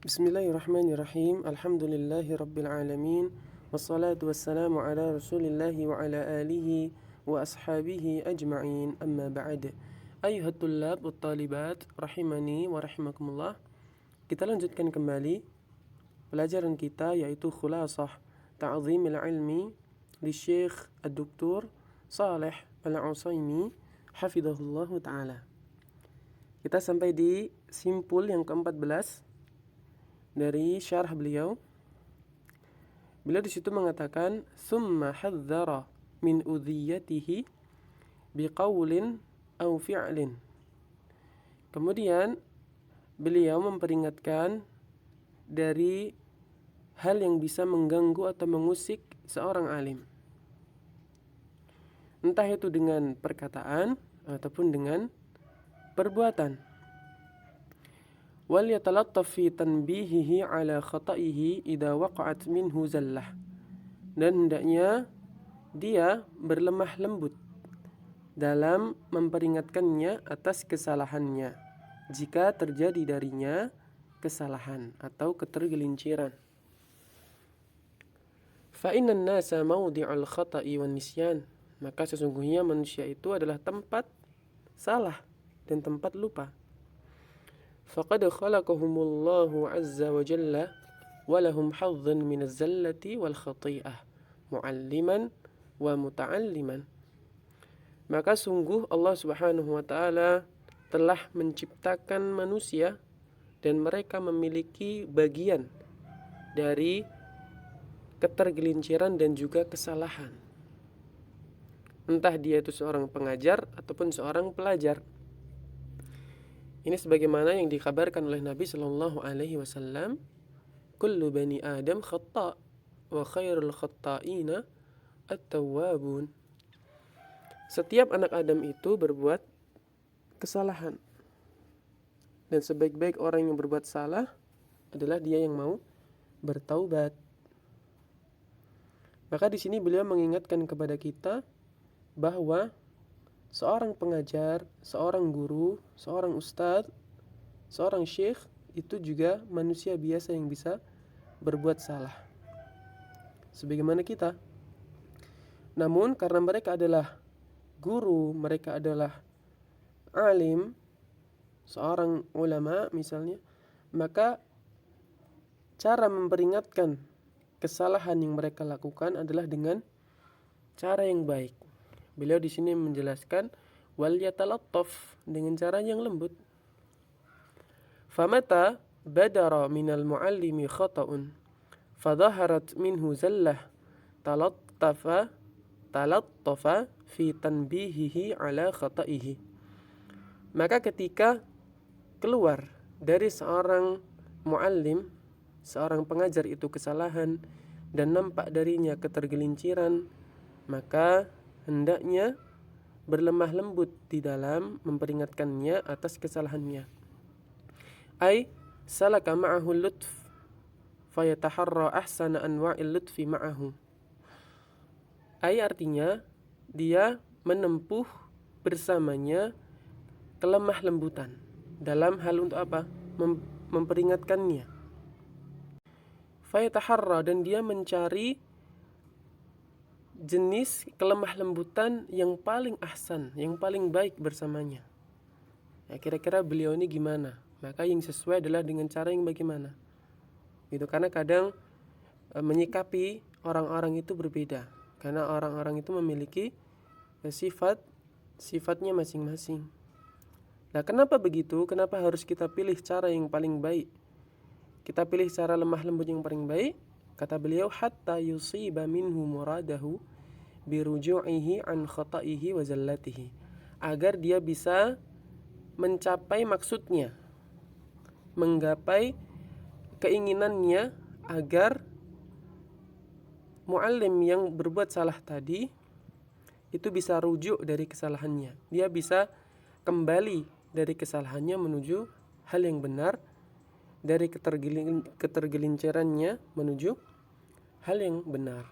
Bismillahirrahmanirrahim. Alhamdulillahi rabbil alamin. Wassalatu wassalamu ala rasulillahi wa ala alihi wa ashabihi ajma'in. Amma ba'd. Ayuhat tullab wa talibat rahimani wa rahimakumullah. Kita lanjutkan kembali pelajaran kita, yaitu khulasah ta'zimil ilmi di Syekh Ad-Doktor Saleh Al-Utsaimin hafidhahullahu ta'ala. Kita sampai di simpul yang ke-14 dari syarah beliau. Beliau di situ mengatakan summa hadzara min udhiyatihi biqaulin aw fi'lin. Kemudian beliau memperingatkan dari hal yang bisa mengganggu atau mengusik seorang alim, entah itu dengan perkataan ataupun dengan perbuatan. Wal yatalattaf fi tanbihihi ala khata'ihi idza waqa'at minhu zallah. Dan hendaknya dia berlemah lembut dalam memperingatkannya atas kesalahannya jika terjadi darinya kesalahan atau ketergelinciran. Fa innan nasa mawdi'ul khata'i wan nisyan. Maka sesungguhnya manusia itu adalah tempat salah dan tempat lupa. Faqad khalaqahumullahu azza wa jalla wa lahum hazzun min az-zallati wal khati'ah mu'alliman wa muta'alliman. Maka sungguh Allah Subhanahu wa taala telah menciptakan manusia dan mereka memiliki bagian dari ketergelinciran dan juga kesalahan. Entah dia itu seorang pengajar ataupun seorang pelajar. Ini sebagaimana yang dikabarkan oleh Nabi Shallallahu Alaihi Wasallam, kullu bani Adam khata' wa khairul khata'ina at-tawwabun. Setiap anak Adam itu berbuat kesalahan, dan sebaik-baik orang yang berbuat salah adalah dia yang mau bertaubat. Maka di sini beliau mengingatkan kepada kita bahwa seorang pengajar, seorang guru, seorang ustadz, seorang syekh itu juga manusia biasa yang bisa berbuat salah sebagaimana kita. Namun karena mereka adalah guru, mereka adalah alim, seorang ulama misalnya, maka cara memperingatkan kesalahan yang mereka lakukan adalah dengan cara yang baik. Beliau di sini menjelaskan wal yatalattaf, dengan cara yang lembut. Famata badara minal muallimi khata'un fadhaharat minhu zallah talattafa fi tanbihihi ala khata'ihi. Maka ketika keluar dari seorang muallim, seorang pengajar itu kesalahan dan nampak darinya ketergelinciran, maka hendaknya berlemah lembut di dalam memperingatkannya atas kesalahannya. Ai salaka ma'ahu lutf fayataharra ahsana anwa'il lutfi ma'ahu. Ai artinya dia menempuh bersamanya kelemah lembutan dalam hal untuk apa? Memperingatkannya. Fayataharra, dan dia mencari jenis kelemah lembutan yang paling ahsan, yang paling baik bersamanya. Ya, kira-kira beliau ini gimana? Maka yang sesuai adalah dengan cara yang bagaimana? Gitu, karena kadang menyikapi orang-orang itu berbeda. Karena orang-orang itu memiliki sifatnya masing-masing. Nah, kenapa begitu? Kenapa harus kita pilih cara yang paling baik? Kita pilih cara lemah lembut yang paling baik. Kata beliau, hatta yusiba minhu muradahu biruju'ihi an khata'ihi wa zallatihi. Agar dia bisa mencapai maksudnya, menggapai keinginannya, agar muallim yang berbuat salah tadi itu bisa rujuk dari kesalahannya. Dia bisa kembali dari kesalahannya menuju hal yang benar, dari ketergelincirannya menuju hal yang benar.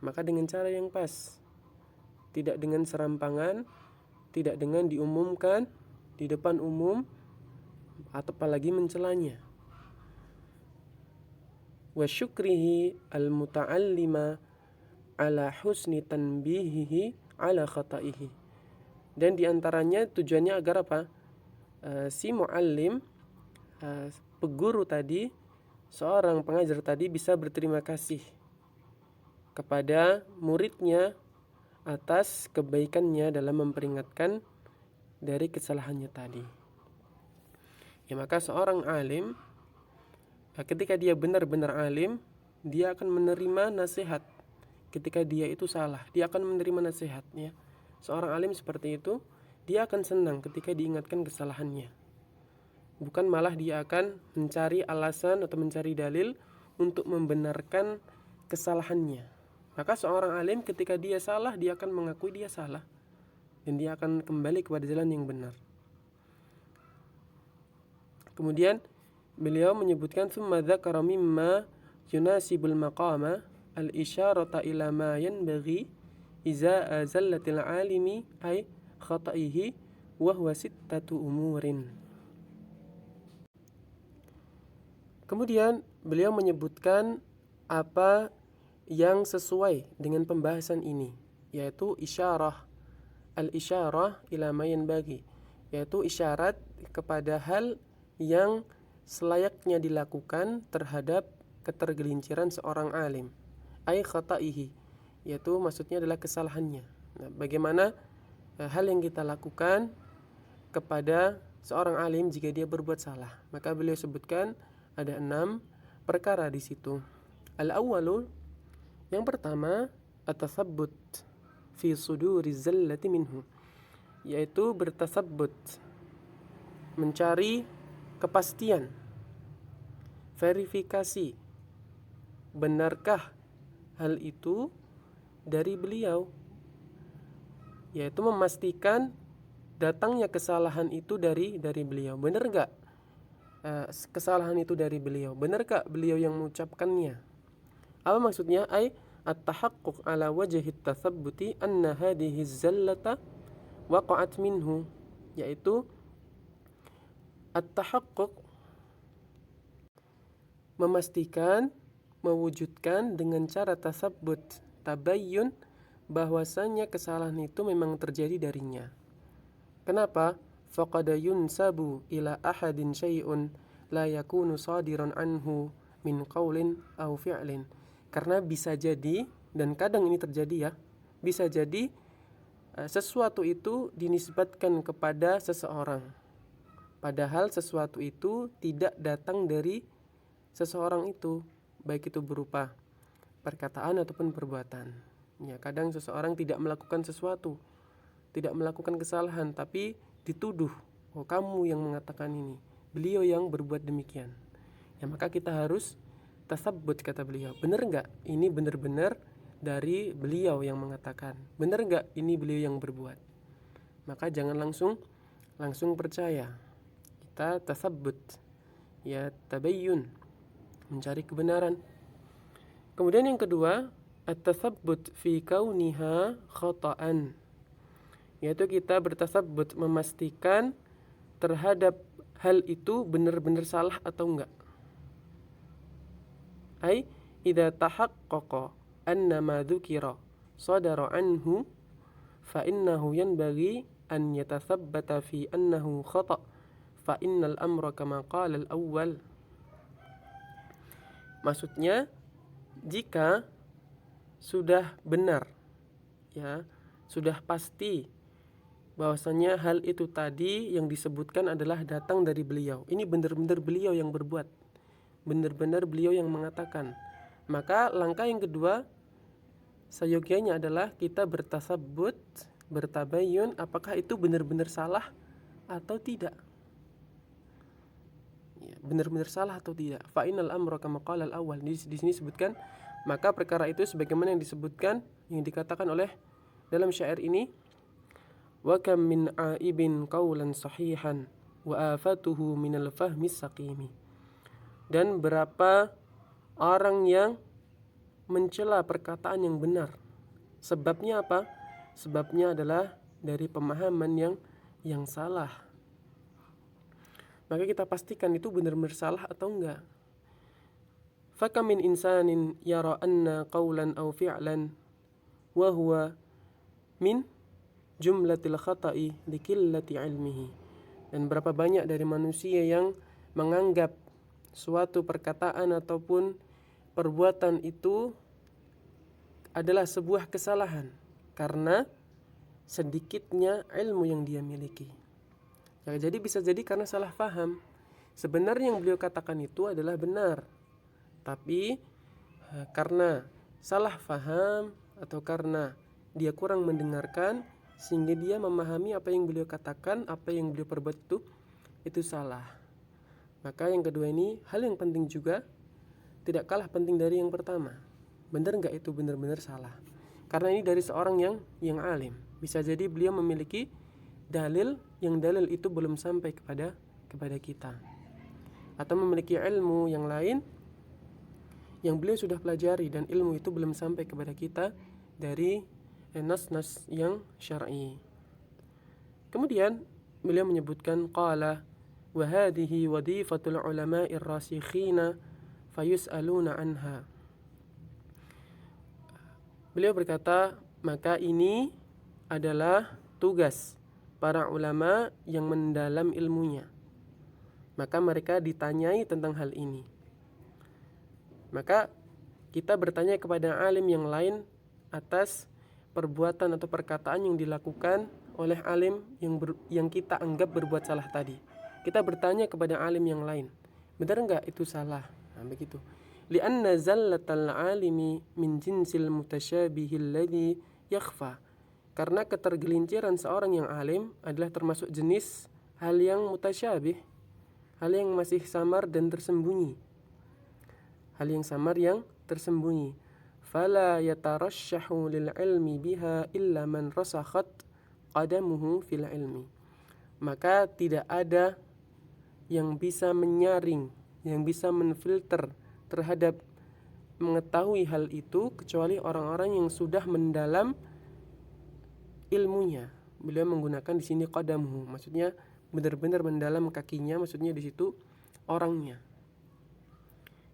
Maka dengan cara yang pas, tidak dengan serampangan, tidak dengan diumumkan di depan umum atau apalagi mencelanya. wa syukrihi al-muta'allima ala husni tanbihihi ala khata'ihi. Dan diantaranya tujuannya agar apa? Si muallim, peguru tadi, seorang pengajar tadi bisa berterima kasih kepada muridnya atas kebaikannya dalam memperingatkan dari kesalahannya tadi. Ya, maka seorang alim, ketika dia benar-benar alim, dia akan menerima nasihat. Ketika dia itu salah, dia akan menerima nasihat. Ya. Seorang alim seperti itu, dia akan senang ketika diingatkan kesalahannya. Bukan malah dia akan mencari alasan atau mencari dalil untuk membenarkan kesalahannya. Maka seorang alim ketika dia salah, dia akan mengakui dia salah. Dan dia akan kembali kepada jalan yang benar. Kemudian beliau menyebutkan summa dzakara mimma yunasibul maqama al-isyarata ila ma yanbaghi iza zallatil alimi ay khata'ihi wa huwa sittatu umurin. Kemudian beliau menyebutkan apa yang sesuai dengan pembahasan ini, yaitu isyarah, al-isyarah ila ma yanbaghi, yaitu isyarat kepada hal yang selayaknya dilakukan terhadap ketergelinciran seorang alim, ay khata'ihi, yaitu maksudnya adalah kesalahannya. Nah, bagaimana hal yang kita lakukan kepada seorang alim jika dia berbuat salah? Maka beliau sebutkan ada 6 perkara di situ. Al-awwalu, yang pertama, at-tatsabbut fi suduri zallati minhu, yaitu bertasabbut, mencari kepastian, verifikasi, benarkah hal itu dari beliau, yaitu memastikan datangnya kesalahan itu dari beliau. Benar enggak kesalahan itu dari beliau? Benar enggak beliau yang mengucapkannya? Apa maksudnya? Ay at-tahaqquq ala wajhi at-tathabbuti anna hadhihi az-zallata waqa'at minhu, yaitu at-tahaqquq, memastikan, mewujudkan dengan cara tasabbut, tabayyun, bahwasanya kesalahan itu memang terjadi darinya. Kenapa? Faqad yunsabu ila ahadin syai'un la yakunu sadiran anhu min qaulin aw fi'lin. Karena bisa jadi, dan kadang ini terjadi ya, bisa jadi sesuatu itu dinisbatkan kepada seseorang, padahal sesuatu itu tidak datang dari seseorang itu, baik itu berupa perkataan ataupun perbuatan. Ya, kadang seseorang tidak melakukan sesuatu, tidak melakukan kesalahan, tapi dituduh, oh kamu yang mengatakan ini, beliau yang berbuat demikian. Ya, maka kita harus tasabbut, kata beliau. Benar enggak ini benar-benar dari beliau yang mengatakan? Benar enggak ini beliau yang berbuat? Maka jangan langsung percaya. Kita tasabbut, ya, tabayyun, mencari kebenaran. Kemudian yang kedua, at-tatsabbut fi kauniha khata'an, yaitu kita bertasabbut, memastikan terhadap hal itu benar-benar salah atau enggak. Ai idza tahaqqaqa anna ma dzukira sadara anhu fa innahu yanbaghi an yatathabbata fi annahu khata' fa innal amra kama qala al-awwal. Maksudnya, jika sudah benar, ya, sudah pasti bahwasanya hal itu tadi yang disebutkan adalah datang dari beliau, ini benar-benar beliau yang berbuat, benar-benar beliau yang mengatakan, maka langkah yang kedua seyogianya adalah kita bertasabbut, bertabayyun, apakah itu benar-benar salah atau tidak, ya, benar-benar salah atau tidak. Fa innal amra kama qala al-awwal, di sini disebutkan, maka perkara itu sebagaimana yang disebutkan, yang dikatakan oleh dalam syair ini, wa kam min aibin qawlan sahihan wa afatuhu minal fahmi saqimi. Dan berapa orang yang mencela perkataan yang benar. Sebabnya apa? Sebabnya adalah dari pemahaman yang salah. Maka kita pastikan itu benar-benar salah atau enggak. Fakam min insanin yara anna qawlan aw fi'lan wa huwa min jumlatil khata'i likillati ilmihi. Dan berapa banyak dari manusia yang menganggap suatu perkataan ataupun perbuatan itu adalah sebuah kesalahan karena sedikitnya ilmu yang dia miliki. Ya, jadi bisa jadi karena salah faham. Sebenarnya yang beliau katakan itu adalah benar, tapi karena salah faham atau karena dia kurang mendengarkan sehingga dia memahami apa yang beliau katakan, apa yang beliau perbuat itu salah. Maka yang kedua ini hal yang penting juga, tidak kalah penting dari yang pertama. Benar nggak itu benar-benar salah? Karena ini dari seorang yang alim. Bisa jadi beliau memiliki dalil yang dalil itu belum sampai kepada kita, atau memiliki ilmu yang lain yang beliau sudah pelajari dan ilmu itu belum sampai kepada kita dari nas-nas yang syar'i. Kemudian beliau menyebutkan qala wa hadhihi wadifatul ulama'ir rasikhina fayus'aluna anha. Beliau berkata, maka ini adalah tugas para ulama yang mendalam ilmunya. Maka mereka ditanyai tentang hal ini. Maka kita bertanya kepada alim yang lain atas perbuatan atau perkataan yang dilakukan oleh alim yang kita anggap berbuat salah tadi. Kita bertanya kepada alim yang lain, benar enggak itu salah? Nah, begitu. Lianna zallatal alimi min jinsil mutasyabihil ladzi yakhfa. Karena ketergelinciran seorang yang alim adalah termasuk jenis hal yang mutasyabih, hal yang masih samar dan tersembunyi. Hal yang samar yang tersembunyi. Fala yatarasyahu lil ilmi biha illa man rasakhat qadamuhu fil ilmi. Maka tidak ada yang bisa menyaring, yang bisa menfilter terhadap mengetahui hal itu kecuali orang-orang yang sudah mendalam ilmunya. Beliau menggunakan di sini qadamuhu, maksudnya benar-benar mendalam kakinya, maksudnya di situ orangnya.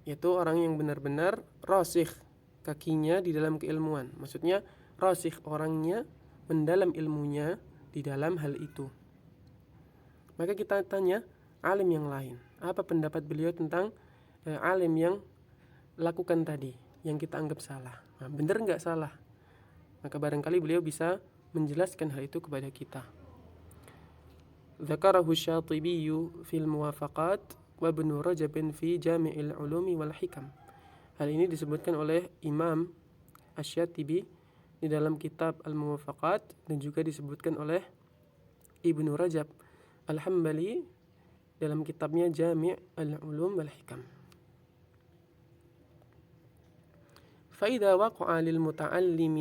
Yaitu orang yang benar-benar rasikh kakinya di dalam keilmuan. Maksudnya rasikh orangnya, mendalam ilmunya di dalam hal itu. Maka kita tanya alim yang lain, apa pendapat beliau tentang alim yang lakukan tadi, yang kita anggap salah. Nah, benar enggak salah? Maka barangkali beliau bisa menjelaskan hal itu kepada kita. Dzakarahu Syatibi fil Muwafaqat wa Ibnu Rajab fi Jami'il Ulumi wal Hikam. Hal ini disebutkan oleh Imam Asy-Syatibi di dalam kitab Al-Muwafaqat dan juga disebutkan oleh Ibnu Rajab Al-Hambali dalam kitabnya Jami' al-Ulum wal Hikam. فإذا وقع للمتعلم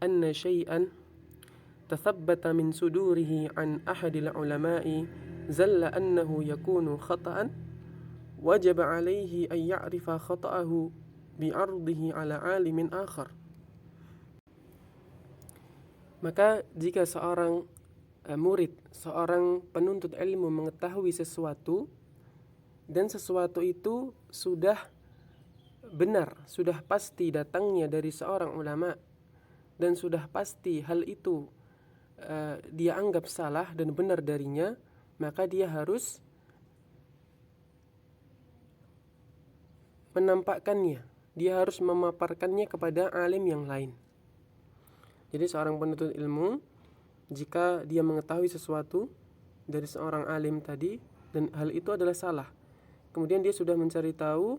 أن شيئا تثبت من صدوره عن أحد العلماء زل أنه يكون خطأ وجب عليه أن يعرف خطأه بعرضه على عالم آخر. Maka jika seorang murid, seorang penuntut ilmu mengetahui sesuatu dan sesuatu itu sudah benar, sudah pasti datangnya dari seorang ulama dan sudah pasti hal itu dia anggap salah dan benar darinya, maka dia harus menampakkannya, dia harus memaparkannya kepada alim yang lain. Jadi seorang penuntut ilmu jika dia mengetahui sesuatu dari seorang alim tadi dan hal itu adalah salah, kemudian dia sudah mencari tahu,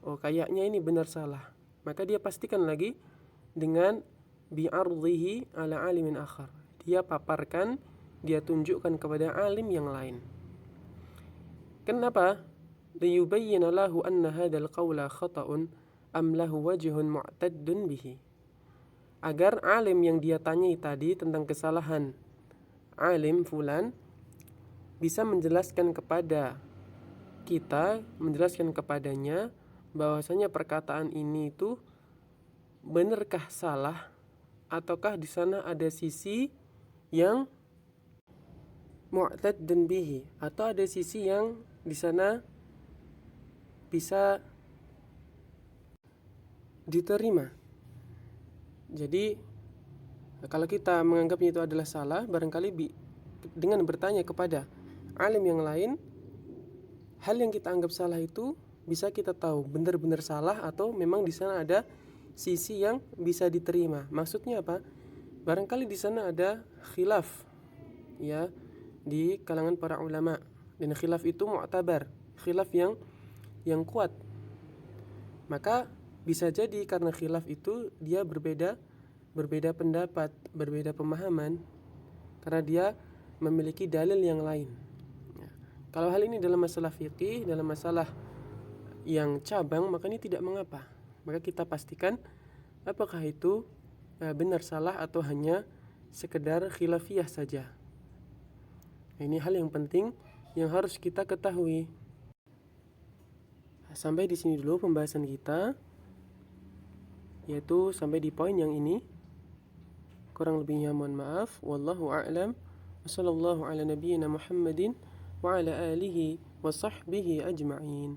oh kayaknya ini benar salah, maka dia pastikan lagi dengan bi'ardhihi ala alimin akhar. Dia paparkan, dia tunjukkan kepada alim yang lain. Kenapa? Liyubayyana lahu anna hadzal qawla khata'un am lahu wajhun mu'taddun bihi. Agar alim yang dia tanyai tadi tentang kesalahan alim fulan bisa menjelaskan kepada kita, menjelaskan kepadanya bahwasanya perkataan ini itu benarkah salah ataukah di sana ada sisi yang mu'taddun bihi, atau ada sisi yang di sana bisa diterima. Jadi kalau kita menganggapnya itu adalah salah, barangkali dengan bertanya kepada alim yang lain, hal yang kita anggap salah itu bisa kita tahu benar-benar salah atau memang di sana ada sisi yang bisa diterima. Maksudnya apa? Barangkali di sana ada khilaf, ya, di kalangan para ulama, dan khilaf itu mu'tabar, khilaf yang kuat. Maka bisa jadi karena khilaf itu dia berbeda pendapat, berbeda pemahaman, karena dia memiliki dalil yang lain. Ya. Kalau hal ini dalam masalah fikih, dalam masalah yang cabang, maka ini tidak mengapa. Maka kita pastikan apakah itu benar salah atau hanya sekedar khilafiyah saja. Ini hal yang penting yang harus kita ketahui. Sampai di sini dulu pembahasan kita, yaitu sampai di poin yang ini. Kurang lebihnya mohon maaf. Wallahu a'lam. Wassallallahu ala nabiyyina Muhammadin wa ala alihi wa sahbihi ajma'in.